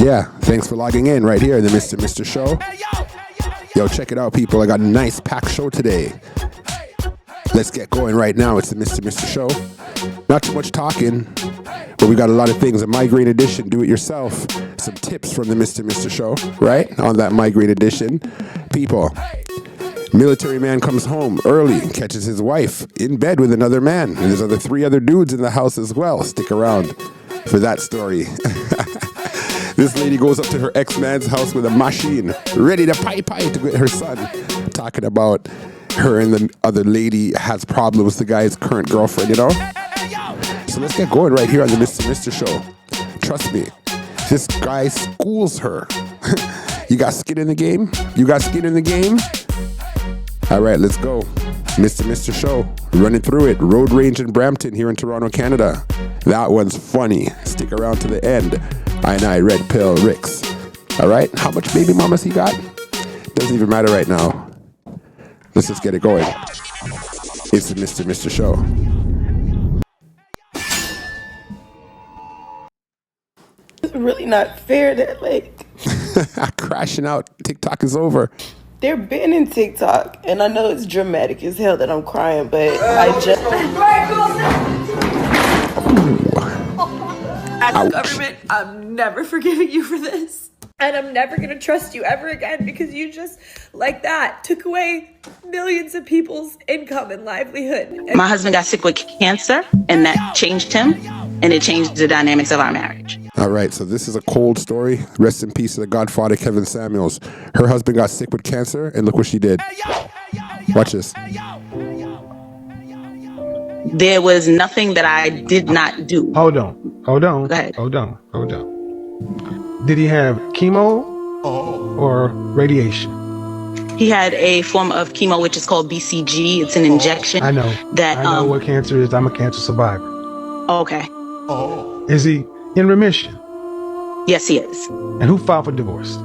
Yeah, thanks for logging in right here in the Mr. Show. Yo, check it out, people. I got a nice packed show today. Let's get going right now. It's the Mr. Show. Not too much talking, but we got a lot of things. A migraine edition, do it yourself. Some tips from the Mr. Show, right? On that migraine edition. People, military man comes home early, catches his wife in bed with another man. And there's three other dudes in the house as well. Stick around for that story. This lady goes up to her ex-man's house with a machine, ready to pipe to get her son. Talking about her and the other lady has problems, the guy's current girlfriend, you know? So let's get going right here on the Mr. Show. Trust me, this guy schools her. You got skin in the game? You got skin in the game? All right, let's go. Mr. Show, running through it. Road Range in Brampton here in Toronto, Canada. That one's funny. Stick around to the end. I redpillrixter. All right, how much baby mamas he got? Doesn't even matter right now. Let's just get it going. It's the Mr. Show. It's really not fair that, like... Crashing out. TikTok is over. They're banning TikTok, and I know it's dramatic as hell that I'm crying, but I just... As a government, I'm never forgiving you for this. And I'm never going to trust you ever again because you just, like that, took away millions of people's income and livelihood. My husband got sick with cancer, and that changed him, and it changed the dynamics of our marriage. All right, so this is a cold story. Rest in peace to the Godfather, Kevin Samuels. Her husband got sick with cancer, and look what she did. Watch this. There was nothing that I did not do. Hold on. Go ahead. Hold on. Did he have chemo or radiation? He had a form of chemo, which is called BCG. It's an injection. I know. That, I know what cancer is. I'm a cancer survivor. Okay. Is he in remission? Yes, he is. And who filed for divorce?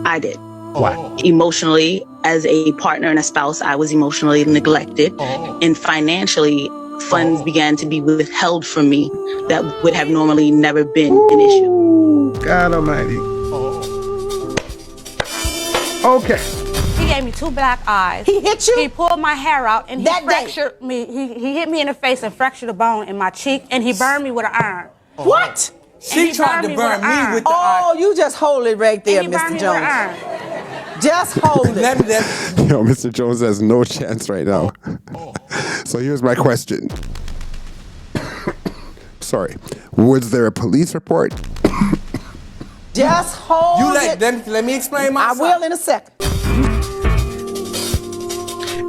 I did. Why? Emotionally, as a partner and a spouse, I was emotionally neglected. And financially, funds began to be withheld from me that would have normally never been an issue. God almighty. Okay. He gave me 2 black eyes. He hit you? He pulled my hair out and That he fractured me. He hit me in the face and fractured a bone in my cheek, and he burned me with an iron. What? She tried to burn me with the Oh, iron. you just hold it right there, And he burned Mr. me with an Jones. iron. Just hold it. Yo, Mr. Jones has no chance right now. So here's my question. Sorry. Was there a police report? Just hold You it. let me explain I myself. will in a second.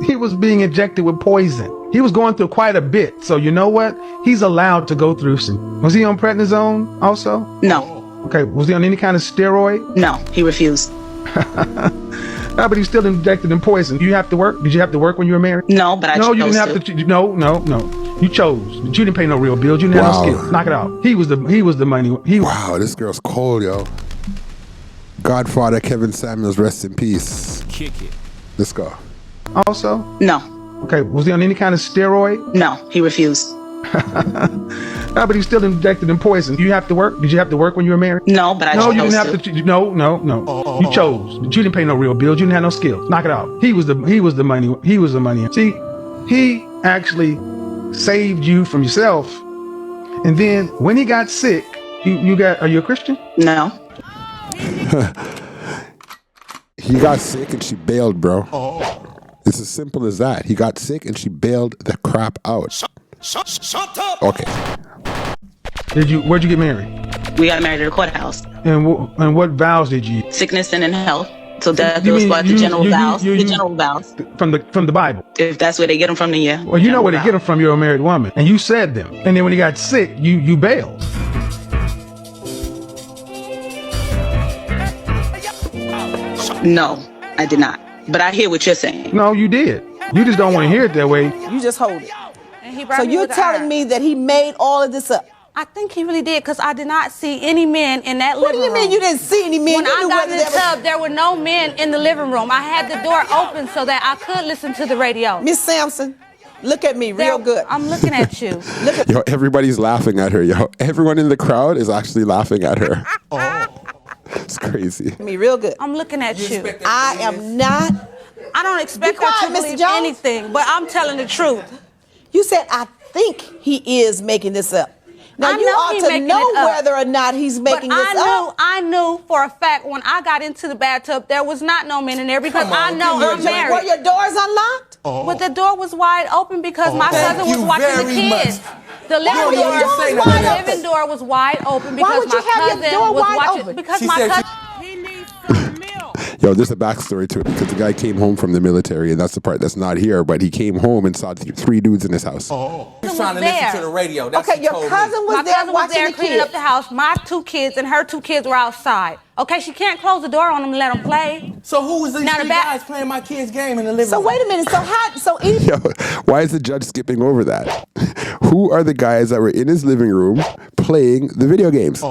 He was being injected with poison. He was going through quite a bit. So you know what? He's allowed to go through some. Was he on prednisone also? No. Okay. Was he on any kind of steroid? No, he refused. No, but he's still injected in poison. You have to work? Did you have to work when you were married? No, but I chose No, you didn't have to. No. You chose. You didn't pay no real bills. You didn't have no skills. Knock it out. He was the money. Wow, this girl's cold, yo. Godfather Kevin Samuels, rest in peace. Kick it. Let's go. Also? No. Okay. Was he on any kind of steroid? No, he refused. No, but he's still injected in poison. You have to work? Did you have to work when you were married? No, but I chose. No, you didn't have to. No. You chose. You didn't pay no real bills. You didn't have no skills. Knock it out. He was the money. He was the money. See, he actually saved you from yourself. And then when he got sick, are you a Christian? No. He got sick and she bailed, bro. It's as simple as that. He got sick and she bailed the crap out. Shut up. Okay. Where'd you get married? We got married at a courthouse. And what vows did you use? Sickness and in health. So that was what the general vows. The general vows. From the Bible. If that's where they get them from, then yeah. Well, you know where they get them from. You're a married woman, and you said them. And then when he got sick, you bailed. No, I did not. But I hear what you're saying. No, you did. You just don't want to hear it that way. You just hold it. And he burned So me you're with an telling iron. me that he made all of this up? I think he really did, because I did not see any men in that What do living room. you mean you didn't see any men? When You I knew got in whether the there was- tub, there were no men in the living room. I had the door open so that I could listen to the radio. Miss Sampson, look at me real good. I'm looking at you. Yo, everybody's laughing at her, yo. Everyone in the crowd is actually laughing at her. It's crazy. Me real good. I'm looking at you. I am not. I don't expect Be quiet, her to Mr. believe Jones. anything, but I'm telling the truth. You said I think he is making this up. Now I you know ought he to making know it up. whether or not he's making But this up. I knew for a fact when I got into the bathtub there was not no men in there because Come on, I know give me a I'm drink. married. Were your doors unlocked? But the door was wide open because my Thank cousin was you watching the very kids. much. The living your door, door was the wide open? living door was wide open because would you my have your cousin door was wide watching. open? Because She my said cousin. Yo, there's a backstory to it because the guy came home from the military, and that's the part that's not here. But he came home and saw 3 dudes in his house. He's trying to listen to the radio. That's Okay, what your told cousin me. was My there cousin was watching there the cleaning kids. up the house. My 2 kids and her 2 kids were outside. Okay, she can't close the door on them and let them play. So who was these Now the 3 back- guys playing my kid's game in the living So room? wait a minute. Yo, why is the judge skipping over that? Who are the guys that were in his living room playing the video games?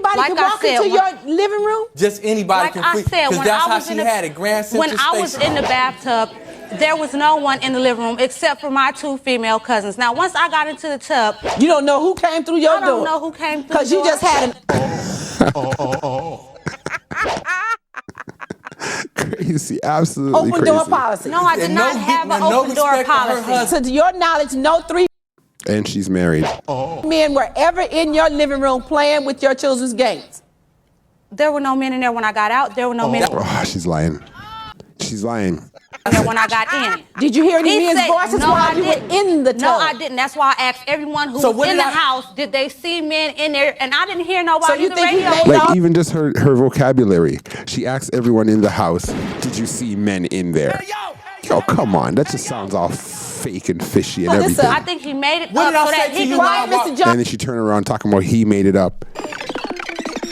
Anybody Like can I walk said, into when- your living room? Just anybody Like can I freak. said, Because when that's I how was she in the had it. Grand Central when I was Station. in the bathtub, there was no one in the living room except for my 2 female cousins. Now, once I got into the tub, You don't know who came through your I door. don't know who came through. Because the you door. just had an Crazy, absolutely open crazy. door policy. No, I did And not no have an no open door respect for her policy. husband. To your knowledge, no 3 And she's married. men were ever in your living room playing with your children's games. There were no men in there when I got out. There were no men in Oh, she's lying. She's lying. there when I got in. Did you hear any He men's said- voices no, while I you were didn't. in the tub? No, I didn't. That's why I asked everyone who So was what in did the I- house, did they see men in there? And I didn't hear nobody. So you the think he radio. made Like all- even just her vocabulary. She asked everyone in the house, "Did you see men in there?" Yo, come on. That just sounds all fake and fishy and Well, listen, everything. I think he made it What up did I so say that to he you could. when Quiet, I Mr. walked- And Jones. then she turned around talking about he made it up.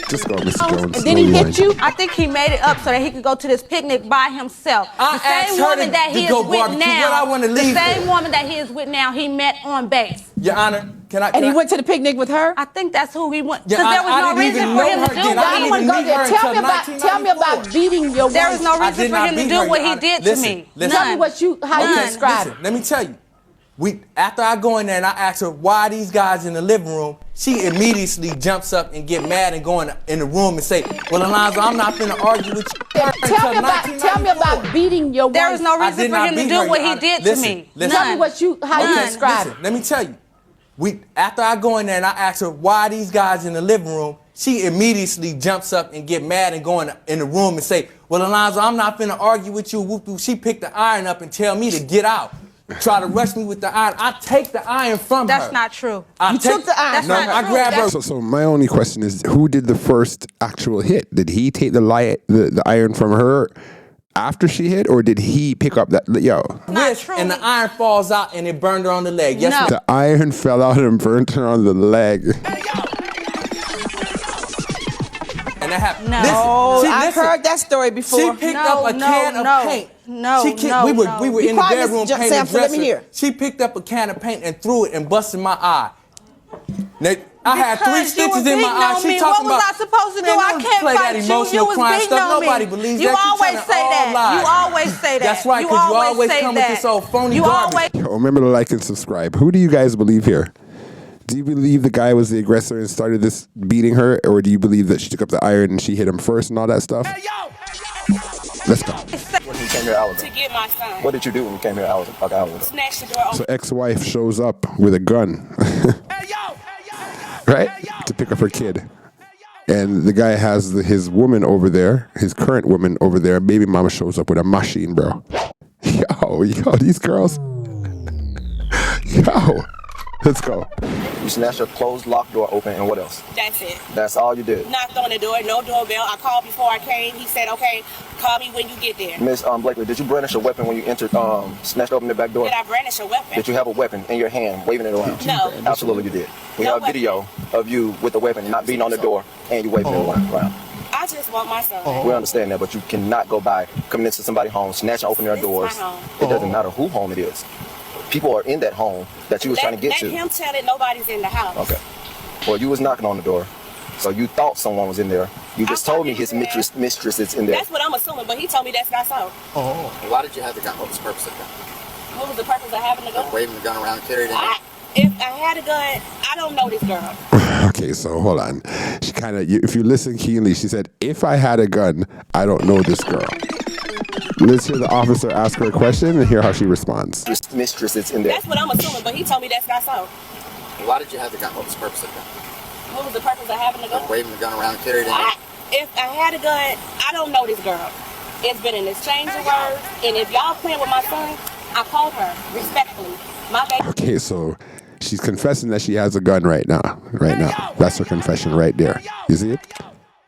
Just go, Mr. Jones. And then he No hit line. you? I think he made it up so that he could go to this picnic by himself. I The asked same her woman to- that to he go is with barbecue. now. What I wanna leave The same with. woman that he is with now, he met on base. Your Honor, can I? And he I- went to the picnic with her? I think that's who he went. Yeah, Because there I was no didn't reason even for know him her to do then. what I he didn't was. even Go meet there. her Tell me until about 1994. beating your There wife. was no I reason did for not him to beat do her, what Your he Honor. did Listen, to me. listen. Tell me None. how you None. describe Listen, it. let me tell you. After I go in there and I ask her why these guys in the living room, she immediately jumps up and get mad and go in the room and say, "Well, Alonzo, I'm not finna argue with you." Tell me about beating your wife. There was no I reason did for not him to beat do her, what Your he Honor. did Listen, to me. listen. Tell me how you None. describe Listen, it. let me tell you. After I go in there and I ask her why these guys in the living room, she immediately jumps up and get mad and go in the room and say, "Well, Alonzo, I'm not finna argue with you." Whoop, whoop. She picked the iron up and tell me to get out. Try to rush me with the iron. I take the iron from her. That's not true. You took the iron. That's No, not I true. grabbed her. That's- So my only question is, who did the first actual hit? Did he take the iron from her after she hit, or did he pick up that? Yo, Not Wrist, true. and the iron falls out and it burned her on the leg. Yes, No. ma'am. the iron fell out and burnt her on the leg. And that happened. No. Listen, Oh, see, I've listen. heard that story before. She picked up a can of paint. No, She kicked, no, we were no. we were Be in the quiet, bedroom Mr. painting Sampson, let me dresser. hear. She picked up a can of paint and threw it and busted my eye. Now, I had 3 Because you were stitches in beating my eye. on She me. talking What was about. I supposed to do? Man, I don't can't play that fight you. emotional You was crying beating stuff. on me. Nobody believes You that. You always telling say all that. lies. You always say that. That's right, You 'cause you always say come with that. this old phony You garbage. always. Yo, remember to like and subscribe. Who do you guys believe here? Do you believe the guy was the aggressor and started this beating her, or do you believe that she took up the iron and she hit him first and all that stuff? Let's go. When you came here hours To get my son. What did you do when you came here hours ago? Snatch the door open. So ex-wife shows up with a gun, right, to pick up her kid. And the guy has his woman over there, his current woman over there. Baby mama shows up with a machine, bro. Yo, these girls. Yo, let's go. You snatched a closed locked door open, and what else? That's it. That's all you did. Knocked on the door, no doorbell. I called before I came. He said, okay, call me when you get there. Miss Blakely, did you brandish a weapon when you entered, snatched open the back door? Did I brandish a weapon? Did you have a weapon in your hand, waving it around? No. Absolutely you did. We No have a weapon. video of you with the weapon, not beating on the door, and you waving it around. I just want my son. We understand that, but you cannot go by coming into somebody's home, snatching open their This is doors. my home. It doesn't matter who home it is. People are in that home that you was trying to get let to. him tell it nobody's in the house. Okay. Well, you was knocking on the door, so you thought someone was in there. You just I thought told me he his was there. mistress is in there. That's what I'm assuming, but he told me that's not so. Why did you have the gun? What was the purpose of the gun? What was the purpose of having the gun? Waving the gun around, carried it in. If I had a gun, I don't know this girl. Okay, so hold on. She kind of, if you listen keenly, she said, if I had a gun, I don't know this girl. Let's hear the officer ask her a question and hear how she responds. Mistress is in there. That's what I'm assuming, but he told me that's not so. Why did you have the gun? What was the purpose of the gun? What was the purpose of having the gun? Waving the gun around, carrying it. If I had a gun, I don't know this girl. It's been an exchange of words, and if y'all playing with my son, I called her respectfully. My baby. Okay, so she's confessing that she has a gun right now. Right now. That's her confession right there. You see it?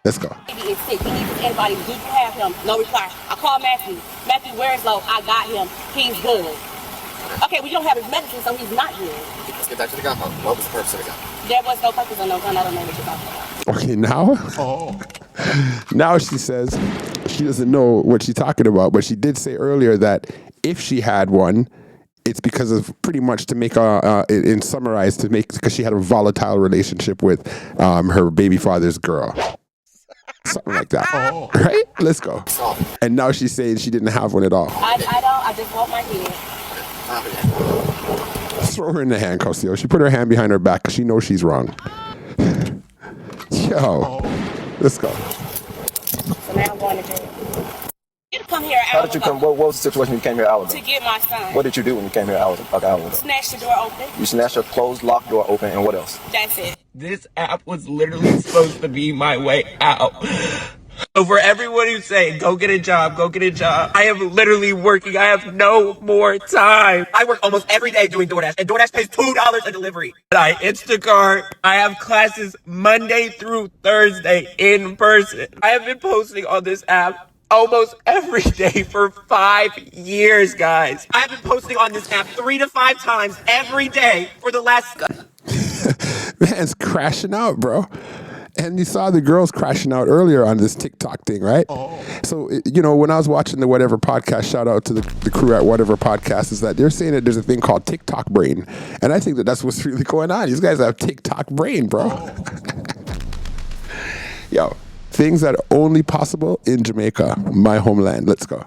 Let's go. Baby is sick. He needs his antibodies. Do you have him? No reply. I called Matthew. Matthew, where is low? I got him. He's good. Okay, we don't have his medicine, so he's not good. Let's get back to the gun. What was the purpose of the gun? There was no purpose of no gun. I don't know what you're talking about. Okay, now? Now she says she doesn't know what she's talking about, but she did say earlier that if she had one, it's because of pretty much to make in summarize to make because she had a volatile relationship with her baby father's girl. Something like that. Right? Let's go. And now she's saying she didn't have one at all. I don't. I just want my kid. Throw her in the handcuffs, yo. She put her hand behind her back because she knows she's wrong. Yo. Let's go. So now I'm going to jail. You come here How did you come? What was the situation when you came here hours to ago? get my son. What did you do when you came here hours ago? Snatch the door open. You snatched your closed, locked door open, and what else? That's it. This app was literally supposed to be my way out. So for everyone who's saying, go get a job, I am literally working. I have no more time. I work almost every day doing DoorDash, and DoorDash pays $2 a delivery. I Instacart. I have classes Monday through Thursday in person. I have been posting on this app almost every day for 5 years, guys. I have been posting on this app 3 to 5 times every day for the last... Man's crashing out, bro. And you saw the girls crashing out earlier on this TikTok thing, right? So, you know, when I was watching the Whatever podcast, shout out to the crew at Whatever podcast, is that they're saying that there's a thing called TikTok brain. And I think that that's what's really going on. These guys have TikTok brain, bro. Yo, things that are only possible in Jamaica, my homeland. Let's go.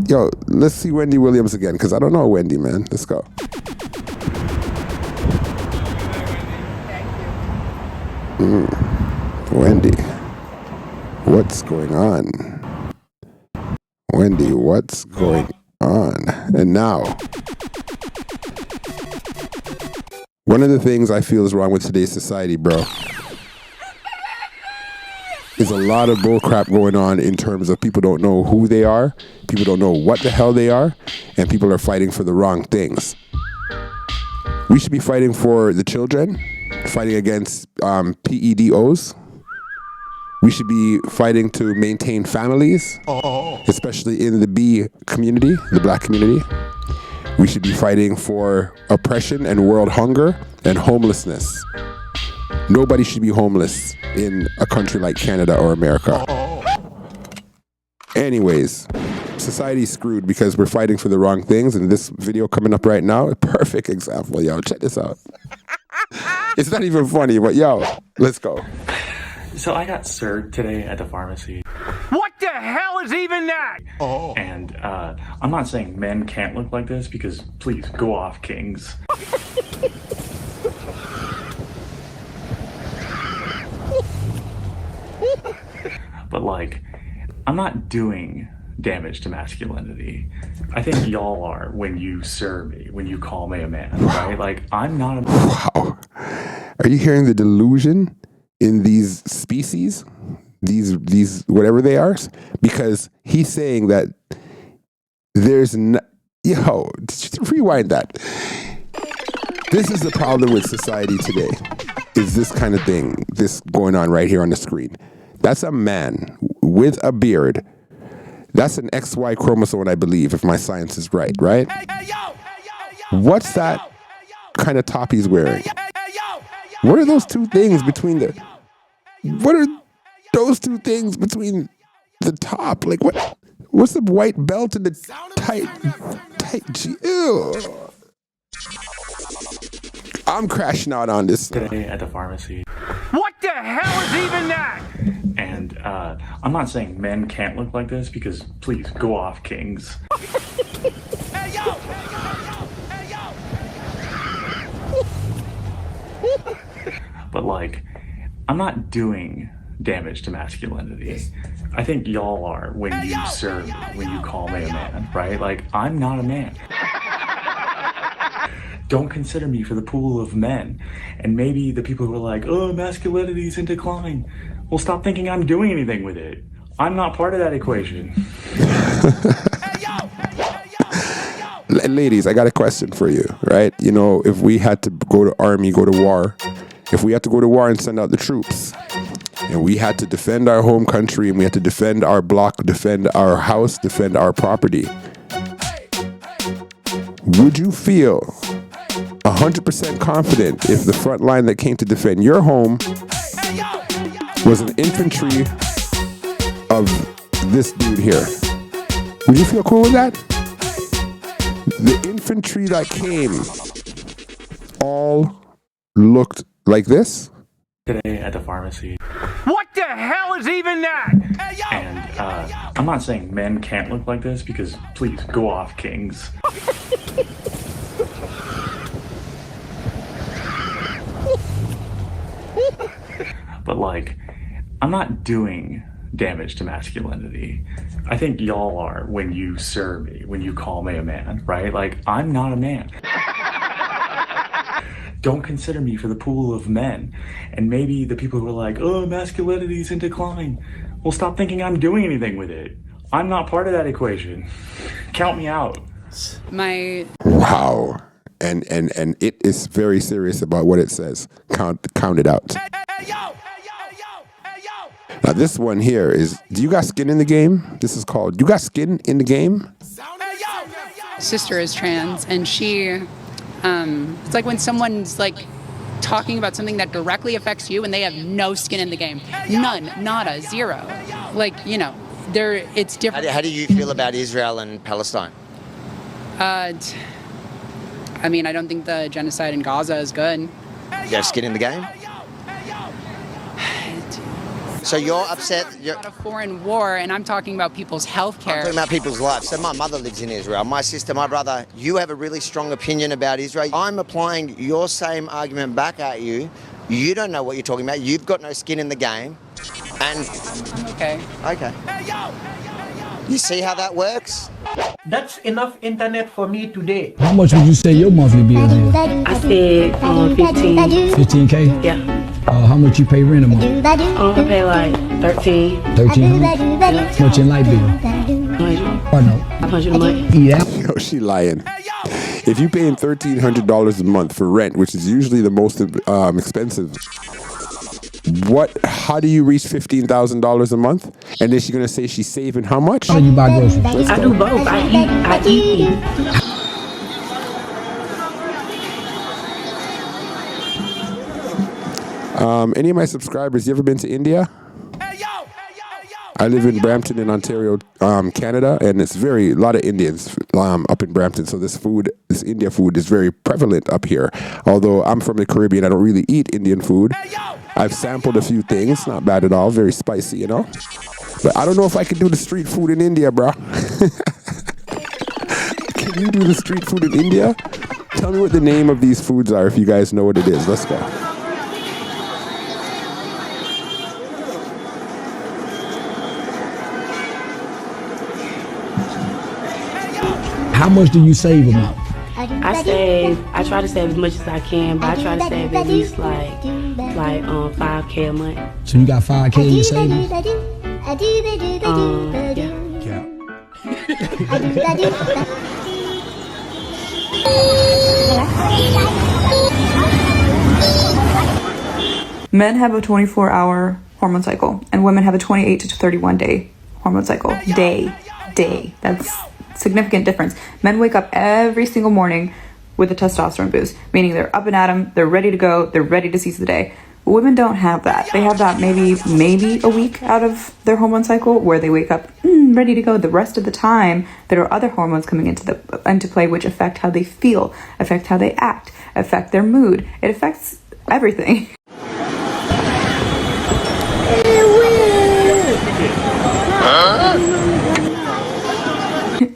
Yo, let's see Wendy Williams again, because I don't know Wendy, man. Let's go. Wendy, what's going on? Wendy, what's going on? And now, one of the things I feel is wrong with today's society, bro, is a lot of bullcrap going on in terms of people don't know who they are, people don't know what the hell they are, and people are fighting for the wrong things. We should be fighting for the children, fighting against PEDOs. We should be fighting to maintain families, especially in the B community, the black community. We should be fighting for oppression and world hunger and homelessness. Nobody should be homeless in a country like Canada or America. Anyways, society's screwed because we're fighting for the wrong things, and this video coming up right now, a perfect example. Yo, check this out. It's not even funny, but yo, let's go. So I got served today at the pharmacy. What the hell is even that? And I'm not saying men can't look like this, because please, go off, kings. But like, I'm not doing damage to masculinity. I think y'all are when you serve me, when you call me a man, right? Like, I'm not a... Wow. Are you hearing the delusion in these species? These whatever they are? Because he's saying that there's no... Yo, rewind that. This is the problem with society today, is this kind of thing, this going on right here on the screen. That's a man with a beard. That's an XY chromosome, I believe, if my science is right? What's that kind of top he's wearing? What are those two things between the... What are those two things between the top? Like, what's the white belt and the tight Ew. I'm crashing out on this. Today at the pharmacy. What the hell is even that? And I'm not saying men can't look like this, because please, go off, kings. But like, I'm not doing damage to masculinity. I think y'all are when you serve me, when you call me a man, right? Like, I'm not a man. Don't consider me for the pool of men. And maybe the people who are like, oh, masculinity's in decline. Well, stop thinking I'm doing anything with it. I'm not part of that equation. Ladies, I got a question for you, right? You know, if we had to go to army, go to war, if we had to go to war and send out the troops, and we had to defend our home country, and we had to defend our block, defend our house, defend our property, would you feel 100% confident if the front line that came to defend your home was an infantry of this dude here? Would you feel cool with that? The infantry that came all looked like this? Today at the pharmacy. What the hell is even that? And I'm not saying men can't look like this, because please, go off, kings. But like, I'm not doing damage to masculinity. I think y'all are when you serve me, when you call me a man, right? Like, I'm not a man. Don't consider me for the pool of men. And maybe the people who are like, oh, masculinity's in decline. Well, stop thinking I'm doing anything with it. I'm not part of that equation. Count me out. Wow. And it is very serious about what it says. Count it out. Now this one here is, do you got skin in the game? This is called, you got skin in the game? Sister is trans, and she, it's like when someone's like talking about something that directly affects you and they have no skin in the game. None, nada, zero. Like, you know, it's different. How do you feel about Israel and Palestine? I mean, I don't think the genocide in Gaza is good. You have skin in the game? So you're upset? You're a foreign war, and I'm talking about people's health care. I'm talking about people's lives. So my mother lives in Israel. My sister, my brother, you have a really strong opinion about Israel. I'm applying your same argument back at you. You don't know what you're talking about. You've got no skin in the game. And okay. You see how that works? That's enough internet for me today. How much would you say your monthly bill is? I said 15. 15K? Yeah. How much you pay rent a month? I pay like 13. 1300? How much in light bill? 100. Or no? 500 a month. Yeah. Yo, she lying. If you're paying $1,300 a month for rent, which is usually the most expensive, how do you reach $15,000 a month? And then she's gonna say she's saving how much? How do you buy groceries? I do both. I eat. Any of my subscribers, you ever been to India? I live in Brampton in Ontario, Canada, and it's a lot of Indians up in Brampton. So this India food is very prevalent up here. Although I'm from the Caribbean, I don't really eat Indian food. I've sampled a few things, not bad at all, very spicy, you know. But I don't know if I can do the street food in India, bro. Can you do the street food in India? Tell me what the name of these foods are if you guys know what it is. Let's go. How much do you save a month? I try to save as much as I can, but I try to save at least like 5K a month. So you got 5K in your savings? Yeah. Men have a 24-hour hormone cycle, and women have a 28 to 31 day hormone cycle. Day. That's significant difference. Men wake up every single morning with a testosterone boost, meaning they're up and at 'em, they're ready to go, they're ready to seize the day. Women don't have that. They have that maybe a week out of their hormone cycle where they wake up ready to go. The rest of the time, there are other hormones coming into play which affect how they feel, affect how they act, affect their mood. It affects everything.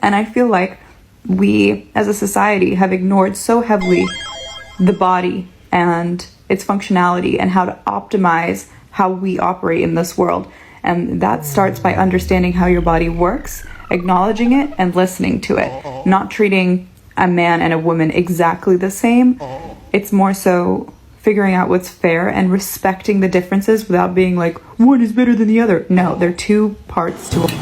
And I feel like we, as a society, have ignored so heavily the body and its functionality and how to optimize how we operate in this world. And that starts by understanding how your body works, acknowledging it, and listening to it. Not treating a man and a woman exactly the same. It's more so figuring out what's fair and respecting the differences without being like, one is better than the other. No, they're two parts to it.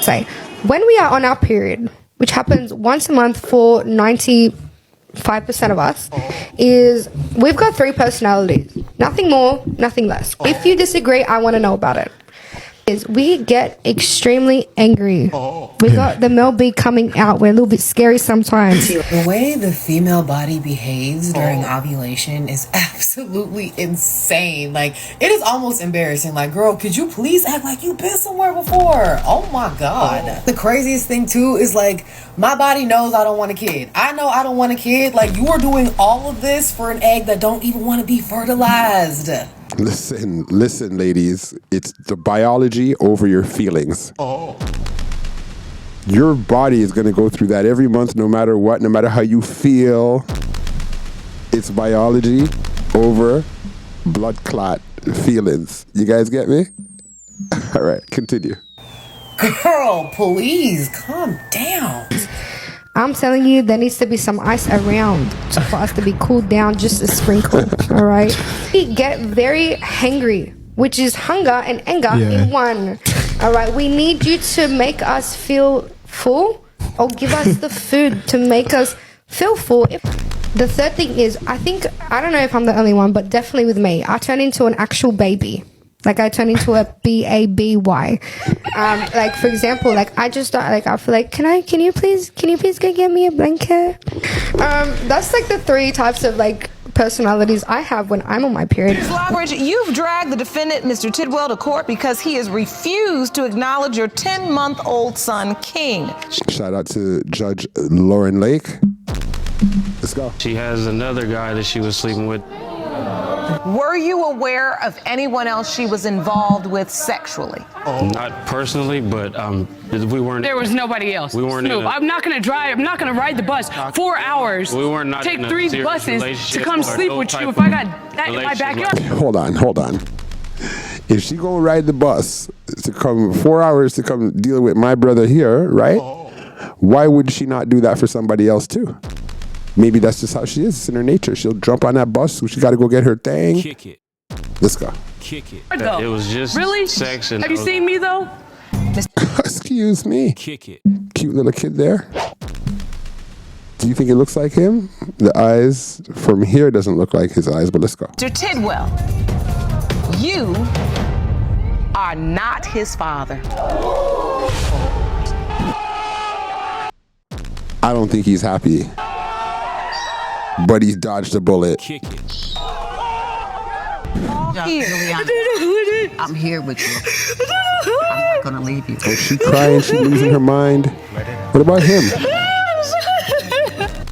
Say, when we are on our period, which happens once a month for 95% of us, is we've got 3 personalities. Nothing more, nothing less. If you disagree, I want to know about it. Is we get extremely angry. We got the male beat coming out. We're a little bit scary sometimes. The way the female body behaves during ovulation is absolutely insane. Like, it is almost embarrassing. Like, girl, could you please act like you've been somewhere before? Oh my God. The craziest thing too is like, my body knows I don't want a kid. I know I don't want a kid. Like, you are doing all of this for an egg that don't even want to be fertilized. Listen, ladies. It's the biology over your feelings. Your body is going to go through that every month, no matter what, no matter how you feel. It's biology over blood clot feelings. You guys get me? All right, continue. Girl, please calm down. I'm telling you, there needs to be some ice around for us to be cooled down just a sprinkle. All right. We get very hangry, which is hunger and anger in one. All right. We need you to make us feel full, or give us the food to make us feel full. The third thing is, I don't know if I'm the only one, but definitely with me, I turn into an actual baby. Like, I turn into a baby. Like, for example, like, I just start, like, I feel like, can you please go get me a blanket? That's like the 3 types of like personalities I have when I'm on my period. Flowers, you've dragged the defendant, Mr. Tidwell, to court because he has refused to acknowledge your 10-month-old son, King. Shout out to Judge Lauren Lake. Let's go. She has another guy that she was sleeping with. Were you aware of anyone else she was involved with sexually? Not personally, but we weren't. There was nobody else. We weren't. Snoop, I'm not gonna drive. I'm not gonna ride the bus 4 hours. We were not. Take 3 buses to come sleep with you if I got that in my backyard. Hold on. If she gonna ride the bus to come 4 hours to come deal with my brother here, right? Why would she not do that for somebody else too? Maybe that's just how she is. It's in her nature. She'll jump on that bus. So she got to go get her thing. Kick it. Let's go. Kick it. It was just sex and. Have you seen me though? Excuse me. Kick it. Cute little kid there. Do you think it looks like him? The eyes from here doesn't look like his eyes, but let's go. Mr. Tidwell, you are not his father. I don't think he's happy. But he's dodged a bullet. Kick it. I'm here with you. I'm not gonna leave you. Oh, she crying, she losing her mind. What about him?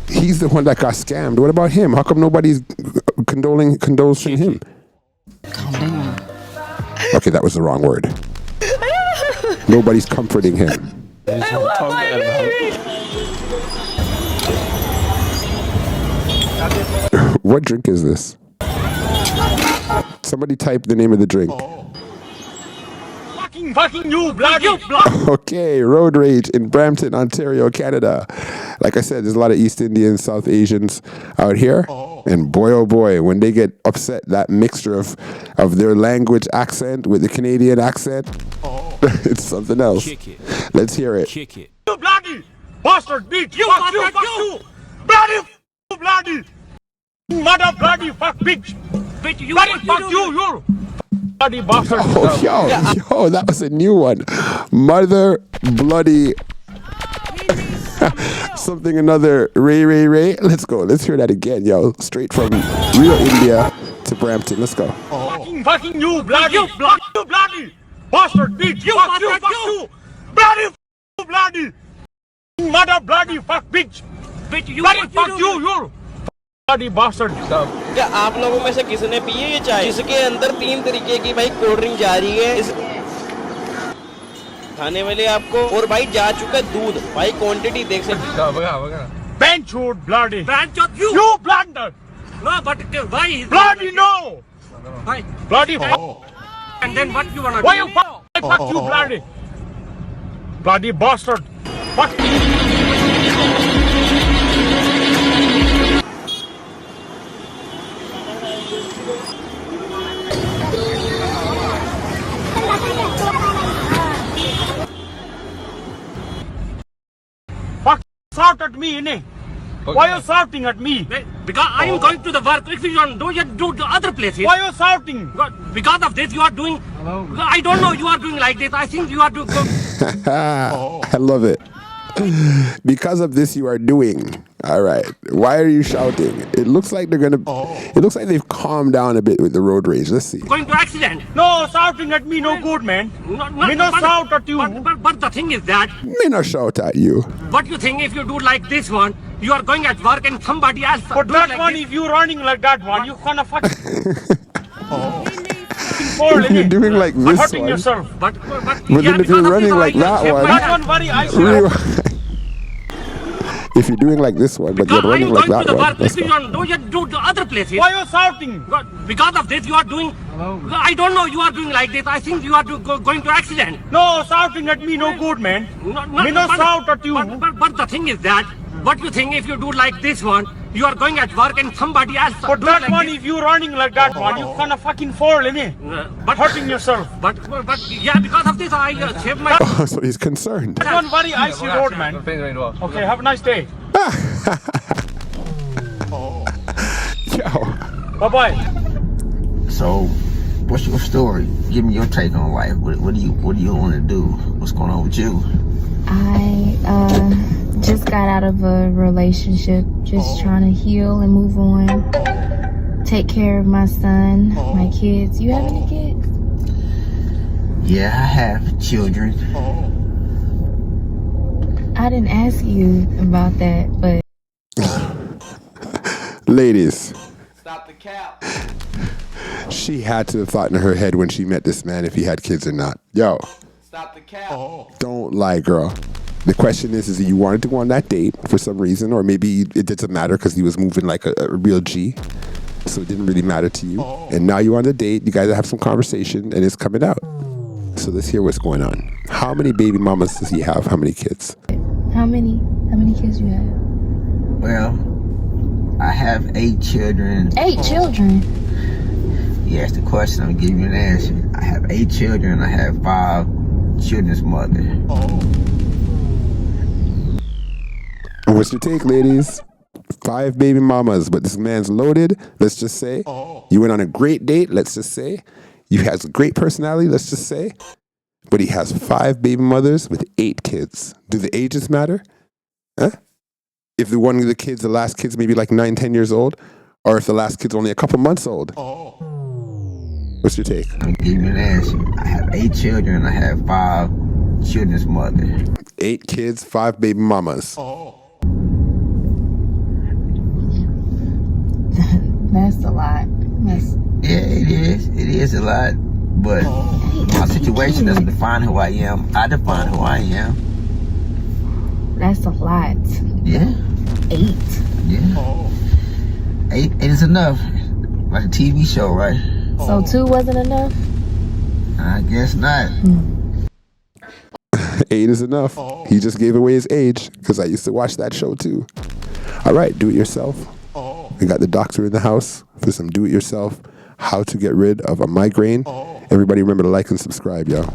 He's the one that got scammed. What about him? How come nobody's condoling him? Calm down. Okay, that was the wrong word. Nobody's comforting him. I love my baby. What drink is this? Somebody type the name of the drink. Fucking you, bloody. Okay, road rage in Brampton, Ontario, Canada. Like I said, there's a lot of East Indians, South Asians out here. And boy, oh boy, when they get upset, that mixture of their language accent with the Canadian accent, it's something else. Kick it. Let's hear it. Kick it. You bloody bastard bitch. You bastard. Bloody mother bloody fuck bitch. Bitch, you bloody fuck you bloody bastard. Oh, yo, that was a new one. Mother bloody something another Ray. Let's go. Let's hear that again, yo. Straight from real India to Brampton. Let's go. Fucking you bloody bastard bitch. You fuck you bloody mother bloody fuck bitch. Bitch, you bloody fuck you bloody bastard. क्या आप लोगों में से किसने P है ये चाय जिसके अंदर 3 तरीके की भाई कोल्ड ड्रिंक जा रही है इस खाने वाले आपको और भाई जा चुका है दूध भाई क्वांटिटी देख सकते Benchwood bloody you blunder No, but why? Bloody no! Why? Bloody And then what you wanna why do? you fuck you bloody bloody bastard. Fuck. Fuck shout at me, innit? Why you shouting at me? Because I am going to the work. If you don't do, you do the other places. Why you shouting? Because of this, you are doing. I don't know. You are doing like this. I think you are doing. I love it. Because of this, you are doing. All right. Why are you shouting? It looks like they're gonna. It looks like they've calmed down a bit with the road rage. Let's see. Going to accident. No, shouting at me no good, man. Me no shout at you. But the thing is that. Me no shout at you. What you think if you do like this one, you are going at work and somebody else. But that like one, if you running like that one, you gonna fuck. If you're doing like this hurting one, yourself. But then if you're running like that one, that one very isreal. if you're doing like this one, but you're running like that one, if you don't do, you do the other places. Why you shouting? Because of this, you are doing. I don't know. You are doing like this. I think you are going to accident. No, shouting at me no good, man. Me no shout at you. But the thing is that. What you think if you do like this one, you are going at work and somebody else. But that like one, this. if you running like that one, you gonna fucking fall, innit? But hurting yourself. But yeah, because of this, I saved my. Oh, so he's concerned. That one very icy road, man. Okay, have a nice day. Yo. Bye bye. So, what's your story? Give me your take on life. What do you want to do? What's going on with you? I just got out of a relationship, just trying to heal and move on. Take care of my son, my kids. You have any kids? Yeah, I have children. I didn't ask you about that, but Ladies, stop the cap. She had to have thought in her head when she met this man if he had kids or not. Yo, stop the cap. Don't lie, girl. The question is you wanted to go on that date for some reason, or maybe it didn't matter because he was moving like a real G, so it didn't really matter to you. And now you're on the date, you guys have some conversation, and it's coming out. So let's hear what's going on. How many baby mamas does he have? How many kids? How many kids you have? Well, I have 8 children. 8 children? You asked the question, I'm giving you an answer. I have 8 children. I have 5 children's mother. What's your take, ladies? 5 baby mamas, but this man's loaded. Let's just say you went on a great date. Let's just say you has a great personality. Let's just say, but he has 5 baby mothers with 8 kids. Do the ages matter? Huh? If the one of the kids, the last kid's maybe like 9, 10 years old, or if the last kid's only a couple months old. What's your take? I'm giving you an answer. I have 8 children. I have 5 children's mother. 8 kids, 5 baby mamas. That's a lot. Yeah, it is. It is a lot. But my situation doesn't define who I am. I define who I am. That's a lot. Yeah. 8. Yeah. 8 is enough. Like a TV show, right? So 2 wasn't enough? I guess not. 8 is enough. He just gave away his age because I used to watch that show too. All right, do it yourself. We got the doctor in the house for some do it yourself. How to get rid of a migraine. Everybody remember to like and subscribe, y'all.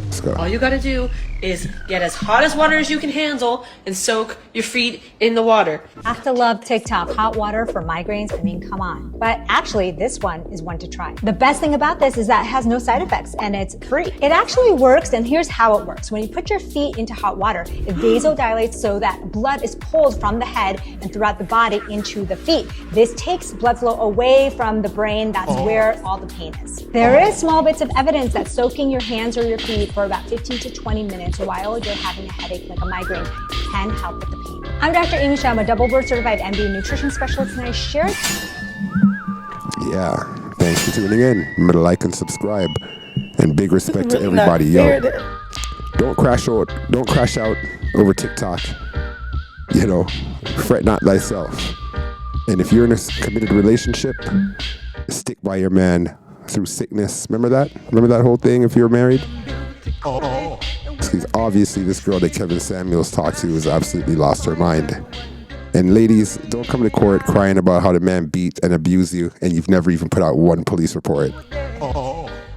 Let's go. All you gotta do is get as hot as water as you can handle and soak your feet in the water. Have to love TikTok. Hot water for migraines. I mean, come on. But actually, this one is one to try. The best thing about this is that it has no side effects and it's free. It actually works, and here's how it works. When you put your feet into hot water, it vasodilates so that blood is pulled from the head and throughout the body into the feet. This takes blood flow away from the brain. That's where all the pain is. There is small bits of evidence that soaking your hands or your feet for about 15 to 20 minutes while you're having a headache like a migraine can help with the pain. I'm Dr. Amy Shah. I'm a double board certified MD nutrition specialist, and I share. Yeah, thanks for tuning in. Remember to like and subscribe, and big respect to everybody. Yo, don't crash out over TikTok. You know, fret not thyself. And if you're in a committed relationship, stick by your man through sickness. Remember that? Remember that whole thing if you're married? Because obviously this girl that Kevin Samuels talked to has absolutely lost her mind. And ladies, don't come to court crying about how the man beat and abused you and you've never even put out one police report.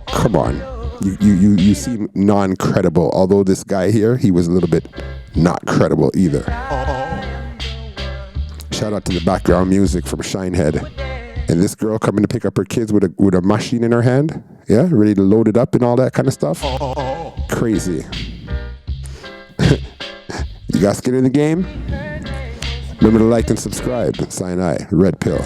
Come on. You seem non-credible. Although this guy here, he was a little bit not credible either. Shout out to the background music from Shinehead. And this girl coming to pick up her kids with a machine in her hand. Yeah, ready to load it up and all that kind of stuff. Crazy. You got skin in the game? Remember to like and subscribe. Sign I, Red Pill.